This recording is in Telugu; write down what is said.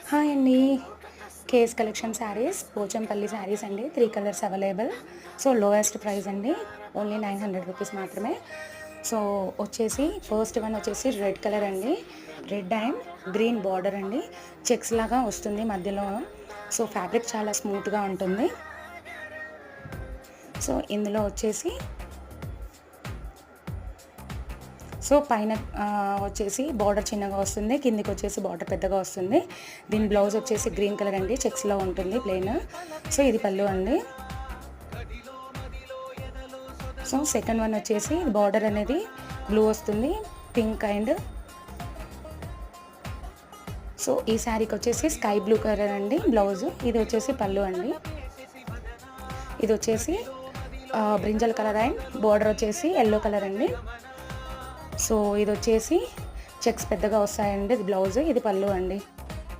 హాయ్ అండి. కేఎస్ కలెక్షన్ శారీస్, పోచంపల్లి శారీస్ అండి. 3 colours available. So lowest price అండి, ఓన్లీ 900 రూపీస్ మాత్రమే. సో వచ్చేసి ఫస్ట్ వన్ వచ్చేసి రెడ్ కలర్ అండి. రెడ్ అండ్ గ్రీన్ బార్డర్ అండి. చెక్స్ లాగా వస్తుంది మధ్యలో. సో ఫ్యాబ్రిక్ చాలా స్మూత్గా ఉంటుంది. సో ఇందులో వచ్చేసి పైన వచ్చేసి బార్డర్ చిన్నగా వస్తుంది, కిందికి వచ్చేసి బార్డర్ పెద్దగా వస్తుంది. దీని బ్లౌజ్ వచ్చేసి గ్రీన్ కలర్ అండి, చెక్స్లో ఉంటుంది ప్లెయిన్. సో ఇది పళ్ళు అండి. సో సెకండ్ వన్ వచ్చేసి బార్డర్ అనేది బ్లూ వస్తుంది, పింక్ అండ్ సో ఈ శారీకి వచ్చేసి స్కై బ్లూ కలర్ అండి బ్లౌజ్. ఇది వచ్చేసి పళ్ళు అండి. ఇది వచ్చేసి బ్రింజల్ కలర్ అండ్ బార్డర్ వచ్చేసి ఎల్లో కలర్ అండి. సో ఇది వచ్చేసి చెక్స్ పెద్దగా వస్తాయండి. ఇది బ్లౌజ్, ఇది పళ్ళు అండి.